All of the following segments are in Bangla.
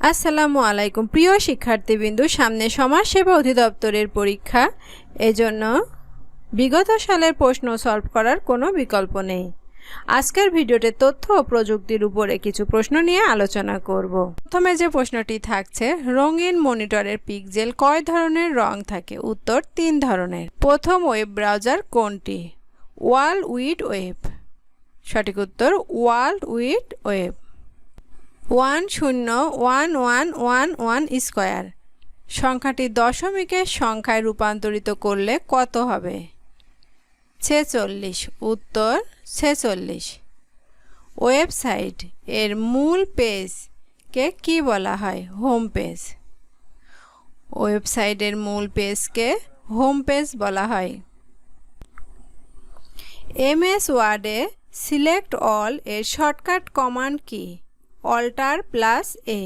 আসসালামু আলাইকুম প্রিয় শিক্ষার্থীবৃন্দ, সামনে সমাজসেবা অধিদপ্তরের পরীক্ষা। এজন্য বিগত সালের প্রশ্ন সলভ করার কোনো বিকল্প নেই। আজকের ভিডিওতে তথ্য ও প্রযুক্তির উপরে কিছু প্রশ্ন নিয়ে আলোচনা করব। প্রথমে যে প্রশ্নটি থাকছে, রঙিন মনিটরের পিক্সেল কয় ধরনের রং থাকে? উত্তর 3 ধরনের। প্রথম ওয়েব ব্রাউজার কোনটি? World weed web. সঠিক উত্তর ওয়ার্ল্ড উইড ওয়েব। 101111 স্কয়ার সংখ্যাটি দশমিকের সংখ্যায় রূপান্তরিত করলে কত হবে? 46। উত্তর 46। ওয়েবসাইট এর মূল পেজকে কি বলা হয়? Home page. ওয়েবসাইটের মূল পেজকে হোম পেজ বলা হয়। এমএস ওয়ার্ডে সিলেক্ট অল এর শর্টকাট কমান্ড কি? Alt+A।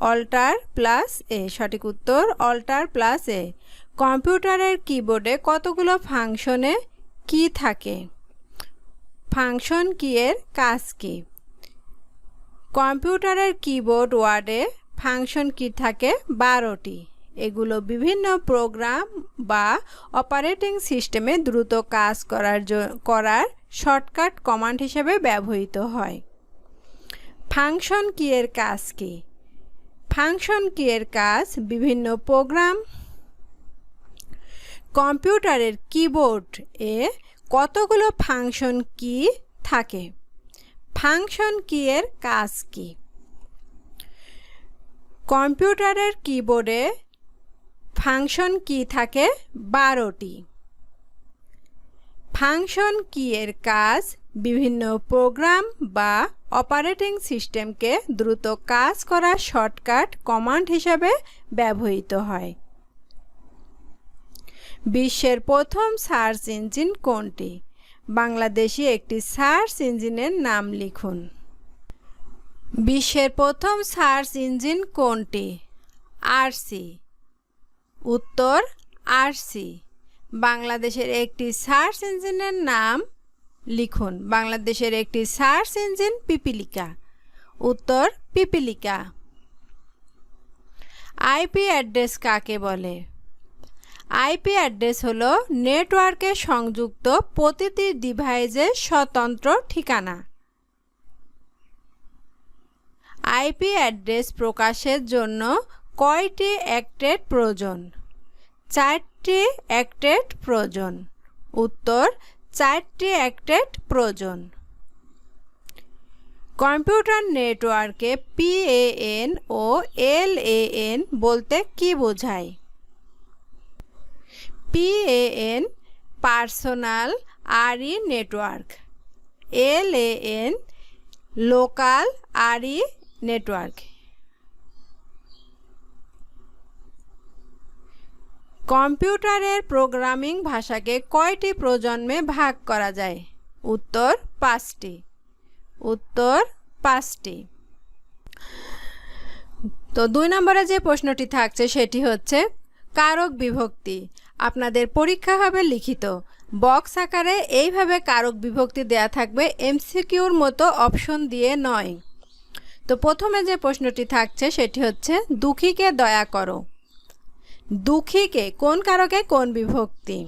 Alt+A। সঠিক উত্তর Alt+A। কম্পিউটারের কিবোর্ডে কতগুলো ফাংশনে কি থাকে? ফাংশন কি এর কাজ কি? কম্পিউটারের কিবোর্ড ওয়ার্ডে ফাংশন কি থাকে 12টি। এগুলো বিভিন্ন প্রোগ্রাম বা অপারেটিং সিস্টেমে দ্রুত কাজ করার শর্টকাট কমান্ড হিসেবে ব্যবহৃত হয়। ফাংশন কি এর কাজ কি? ফাংশন কি এর কাজ বিভিন্ন প্রোগ্রাম। কম্পিউটারের কিবোর্ড এ কতগুলো ফাংশন কি থাকে? ফাংশন কি এর কাজ কি? কম্পিউটারের কিবোর্ডে ফাংশন কি থাকে 12টি। ফাংশন কি এর কাজ বিভিন্ন প্রোগ্রাম বা অপারেটিং সিস্টেমকে দ্রুত কাজ করার শর্টকাট কমান্ড হিসেবে ব্যবহৃত হয়। বিশ্বের প্রথম সার্চ ইঞ্জিন কোনটি? বাংলাদেশি একটি সার্চ ইঞ্জিনের নাম লিখুন। বিশ্বের প্রথম সার্চ ইঞ্জিন কোনটি? আরসি। উত্তর আরসি। বাংলাদেশের একটি সার্চ ইঞ্জিনের নাম লিখুন। বাংলাদেশের একটি সার্চ ইঞ্জিন পিপিলিকা। উত্তর পিপিলিকা। আইপি অ্যাড্রেস কাকে বলে? আইপি অ্যাড্রেস হলো নেটওয়ার্কে সংযুক্ত প্রতিটি ডিভাইসের স্বতন্ত্র ঠিকানা। আইপি অ্যাড্রেস প্রকাশের জন্য কয়টি অ্যাক্টেড প্রয়োজন? 4টি অ্যাক্টেড প্রয়োজন। উত্তর 4টি অ্যাক্টেড প্রয়োজন। কম্পিউটার নেটওয়ার্কে পিএএন ও এলএএন বলতে কি বোঝায়? PAN personal area network, LAN local area network. কম্পিউটারের প্রোগ্রামিং ভাষাকে কয়টি প্রজন্মে ভাগ করা যায়? উত্তর 5টি। উত্তর 5টি। তো 2 নম্বরে যে প্রশ্নটি থাকছে সেটি হচ্ছে কারক বিভক্তি। আপনাদের পরীক্ষা হবে লিখিত, বক্স আকারে এইভাবে কারক বিভক্তি দেয়া থাকবে, এমসিকিউর মতো অপশন দিয়ে নয়। তো প্রথমে যে প্রশ্নটি থাকছে সেটি হচ্ছে দুঃখীকে দয়া করো। দুঃখীকে কোন কারকে কোন বিভক্তি?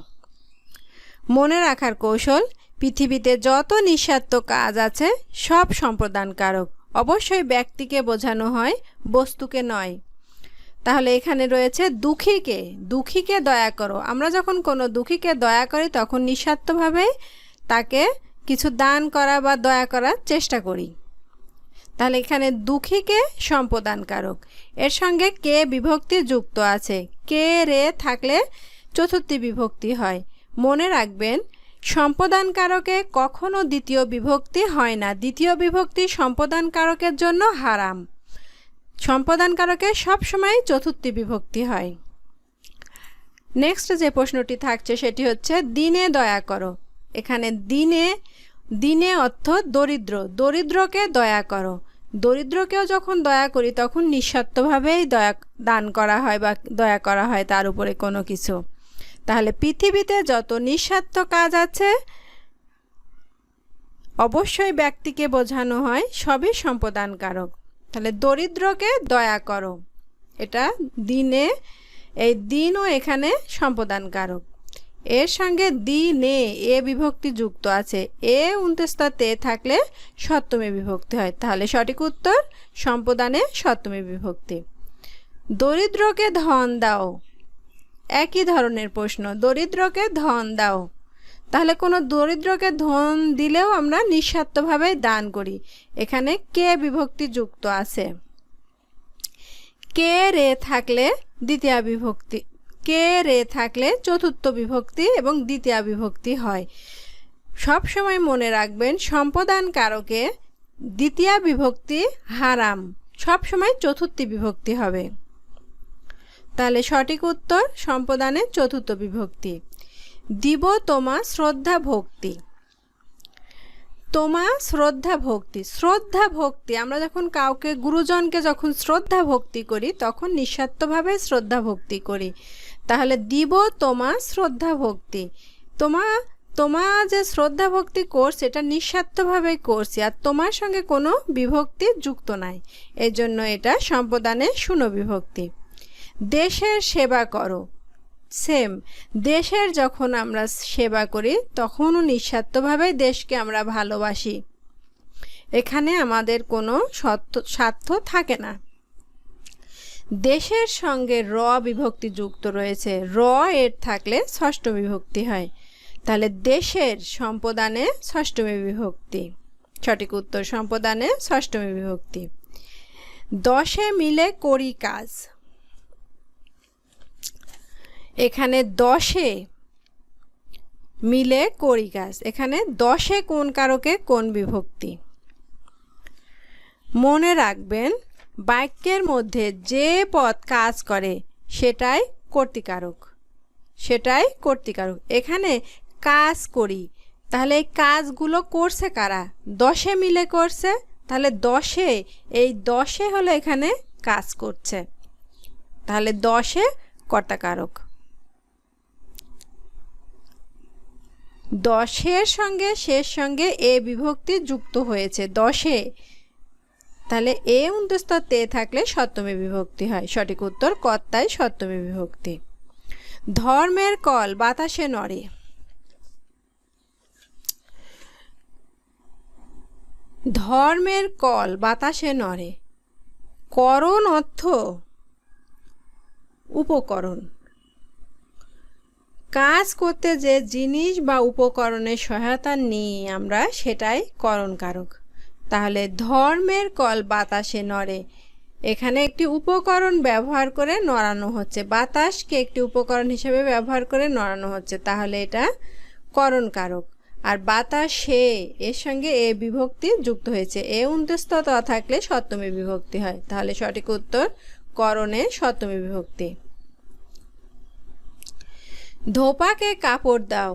মনে রাখার কৌশল, পৃথিবীতে যত নিঃস্বার্থ কাজ আছে সব সম্প্রদান কারক। অবশ্যই ব্যক্তিকে বোঝানো হয়, বস্তুকে নয়। তাহলে এখানে রয়েছে দুঃখীকে। দুঃখীকে দয়া করো। আমরা যখন কোনো দুঃখীকে দয়া করি তখন নিঃস্বার্থভাবে তাকে কিছু দান করা বা দয়া করার চেষ্টা করি। তাহলে এখানে দুঃখীকে সম্প্রদান কারক। এর সঙ্গে কে বিভক্তি যুক্ত আছে। কে রে থাকলে চতুর্থী বিভক্তি হয়। মনে রাখবেন, সম্প্রদান কারকে কখনো দ্বিতীয় বিভক্তি হয় না। দ্বিতীয় বিভক্তি সম্প্রদান কারকের জন্য হারাম। সম্প্রদান কারকে সবসময় চতুর্থী বিভক্তি হয়। নেক্সট যে প্রশ্নটি থাকছে সেটি হচ্ছে দিনে দয়া করো। এখানে দিনে দিনে অর্থ দরিদ্র। দরিদ্রকে দয়া করো। দরিদ্রকেও যখন দয়া করি তখন নিঃস্বার্থভাবেই দান করা হয় বা দয়া করা হয় তার উপরে কোনো কিছু। তাহলে পৃথিবীতে যত নিঃস্বার্থ কাজ আছে অবশ্যই ব্যক্তিকে বোঝানো হয়, সবই সম্প্রদান কারক। তাহলে দরিদ্রকে দয়া করো, এটা দিনে, এই দিনও এখানে সম্পদান কারক। এর সঙ্গে দিনে এ বিভক্তি যুক্ত আছে, এ উন্তস্তা তে থাকলে সপ্তমী বিভক্তি হয়। তাহলে সঠিক উত্তর সম্পদানে সপ্তমী বিভক্তি। দরিদ্রকে ধন দাও, একই ধরনের প্রশ্ন, দরিদ্রকে ধন দাও। তাহলে কোনো দরিদ্রকে ধন দিলেও আমরা নিঃস্বার্থভাবে দান করি। এখানে কে বিভক্তি যুক্ত আছে, কে রে থাকলে দ্বিতীয় বিভক্তি, কে রে থাকলে চতুর্থ বিভক্তি এবং দ্বিতীয় বিভক্তি হয়। সব সময় মনে রাখবেন সম্পদান কারকে দ্বিতীয় বিভক্তি হারাম, সব সময় চতুর্থী বিভক্তি হবে। তাহলে সঠিক উত্তর সম্পদানে চতুর্থ বিভক্তি। দিব তোমা শ্রদ্ধা ভক্তি, তোমা শ্রদ্ধা ভক্তি, শ্রদ্ধা ভক্তি আমরা যখন কাউকে গুরুজনকে যখন শ্রদ্ধা ভক্তি করি তখন নিঃস্বার্থভাবে শ্রদ্ধা ভক্তি করি। তাহলে দিব তোমা শ্রদ্ধা ভক্তি, তোমা যে শ্রদ্ধা ভক্তি করছে এটা নিঃস্বার্থভাবে করছি, আর তোমার সঙ্গে কোনো বিভক্তি যুক্ত নাই, এই জন্য এটা সম্পদানে শূন্য বিভক্তি। দেশের সেবা করো, সেম, দেশের যখন আমরা সেবা করি তখনও নিঃস্বার্থভাবে দেশকে আমরা ভালোবাসি, এখানে আমাদের কোনো স্বার্থ থাকে না। দেশের সঙ্গে র বিভক্তি যুক্ত রয়েছে, র এর থাকলে ষষ্ঠ বিভক্তি হয়। তাহলে দেশের সম্পদানে ষষ্ঠমী বিভক্তি, সঠিক উত্তর সম্পদানে ষষ্ঠমী বিভক্তি। দশে মিলে করি কাজ, এখানে দশে মিলে করি কাজ, এখানে দশে কোন কারকে কোন বিভক্তি। মনে রাখবেন বাক্যের মধ্যে যে পদ কাজ করে সেটাই কর্তৃকারক, সেটাই কর্তৃকারক। এখানে কাজ করি, তাহলে এই কাজগুলো করছে কারা, দশে মিলে করছে, তাহলে দশে, এই দশে হলো এখানে কাজ করছে, তাহলে দশে কর্তাকারক। দশের সঙ্গে শেষ সঙ্গে এ বিভক্তি যুক্ত হয়েছে, দশে, তাহলে এ উন্তস্ত তে থাকলে সপ্তমী বিভক্তি হয়। সঠিক উত্তর কর্তায় সপ্তমী বিভক্তি। ধর্মের কল বাতাসে নড়ে, ধর্মের কল বাতাসে নড়ে, করণ অর্থ উপকরণ, কাজ করতে যে জিনিস বা উপকরণের সহায়তা নিই আমরা সেটাই করণ কারক। তাহলে ধর্মের কল বাতাসে নড়ে, এখানে একটি উপকরণ ব্যবহার করে নড়ানো হচ্ছে, বাতাসকে একটি উপকরণ হিসেবে ব্যবহার করে নড়ানো হচ্ছে, তাহলে এটা করণ কারক। আর বাতাসে এর সঙ্গে এ বিভক্তি যুক্ত হয়েছে, এ উন্তস্ত থাকলে সপ্তমী বিভক্তি হয়, তাহলে সঠিক উত্তর করণে সপ্তমী বিভক্তি। ধোপাকে কাপড় দাও,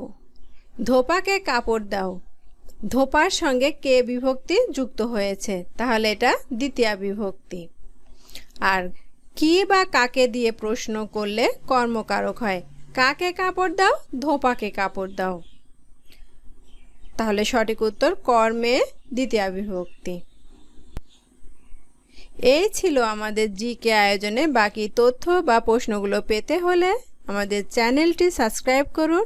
ধোপাকে কাপড় দাও, ধোপার সঙ্গে কে বিভক্তি যুক্ত হয়েছে, তাহলে এটা দ্বিতীয় বিভক্তি। আর কি বা কাকে দিয়ে প্রশ্ন করলে কর্মকারক হয়, কাকে কাপড় দাও, ধোপাকে কাপড় দাও, তাহলে সঠিক উত্তর কর্মে দ্বিতীয় বিভক্তি। এই ছিল আমাদের জিকে আয়োজনে। বাকি তথ্য বা প্রশ্নগুলো পেতে হলে আমাদের চ্যানেলটি সাবস্ক্রাইব করুন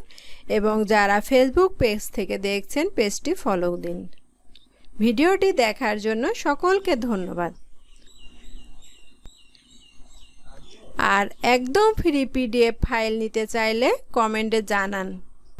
এবং যারা ফেসবুক পেজ থেকে দেখছেন পেজটি ফলো দিন। ভিডিওটি দেখার জন্য সকলকে ধন্যবাদ। আর একদম ফ্রি পিডিএফ ফাইল নিতে চাইলে কমেন্টে জানান।